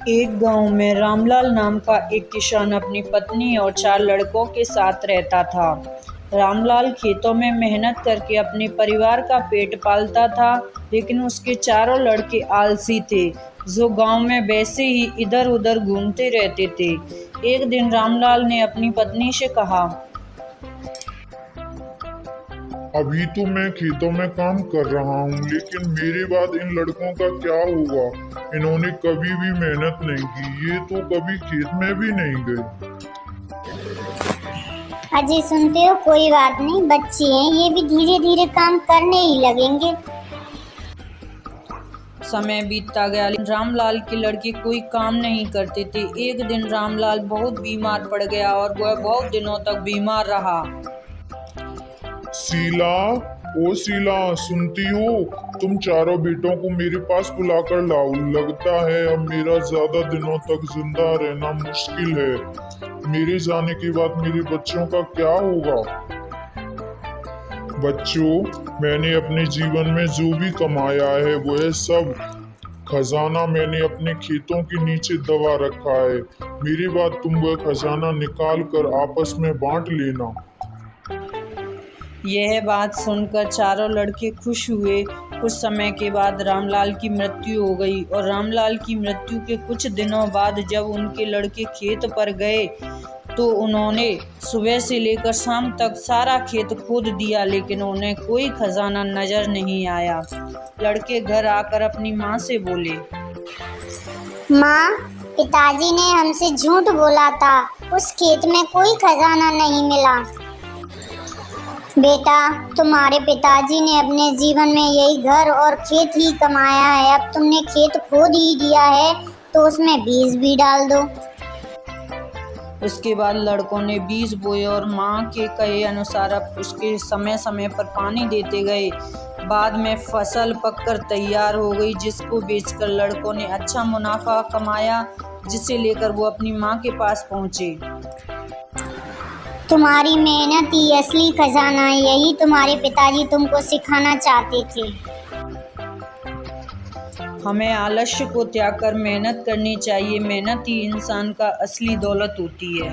एक गांव में रामलाल नाम का एक किसान अपनी पत्नी और 4 लड़कों के साथ रहता था। रामलाल खेतों में मेहनत करके अपने परिवार का पेट पालता था, लेकिन उसके चारों लड़के आलसी थे, जो गांव में वैसे ही इधर-उधर घूमते रहते थे। एक दिन रामलाल ने अपनी पत्नी से कहा, अभी तो मैं खेतों में काम कर रहा हूँ, लेकिन मेरे बाद इन लड़कों का क्या होगा? इन्होंने कभी भी मेहनत नहीं की, ये तो कभी खेत में भी नहीं गए। अजय, सुनते हो? कोई बात नहीं, बच्चे हैं, ये भी धीरे धीरे काम करने ही लगेंगे। समय बीतता गया, लेकिन रामलाल के लड़के कोई काम नहीं करते थे। एक दिन रामलाल बहुत बीमार पड़ गया और वह बहुत दिनों तक बीमार रहा। शीला, ओ शीला, सुनती हो? तुम चारों बेटों को मेरे पास बुलाकर लाओ। लगता है अब मेरा ज्यादा दिनों तक जिंदा रहना मुश्किल है। मेरे जाने के बाद मेरे बच्चों का क्या होगा? बच्चों, मैंने अपने जीवन में जो भी कमाया है वह सब खजाना मैंने अपने खेतों के नीचे दबा रखा है। मेरी बात तुम वह खजाना निकाल कर आपस में बांट लेना। यह बात सुनकर चारों लड़के खुश हुए। कुछ समय के बाद रामलाल की मृत्यु हो गई और रामलाल की मृत्यु के कुछ दिनों बाद जब उनके लड़के खेत पर गए तो उन्होंने सुबह से लेकर शाम तक सारा खेत खोद दिया, लेकिन उन्हें कोई खजाना नजर नहीं आया। लड़के घर आकर अपनी माँ से बोले, माँ, पिताजी ने हमसे झूठ बोला था, उस खेत में कोई खजाना नहीं मिला। बेटा, तुम्हारे पिताजी ने अपने जीवन में यही घर और खेत ही कमाया है। अब तुमने खेत खोद ही दिया है तो उसमें बीज भी डाल दो। उसके बाद लड़कों ने बीज बोए और माँ के कहे अनुसार अब उसके समय समय पर पानी देते गए। बाद में फसल पककर तैयार हो गई, जिसको बेचकर लड़कों ने अच्छा मुनाफा कमाया, जिसे लेकर वो अपनी माँ के पास पहुँचे। तुम्हारी मेहनत ही असली खजाना है, यही तुम्हारे पिताजी तुमको सिखाना चाहते थे। हमें आलस्य को त्याग कर मेहनत करनी चाहिए। मेहनत ही इंसान का असली दौलत होती है।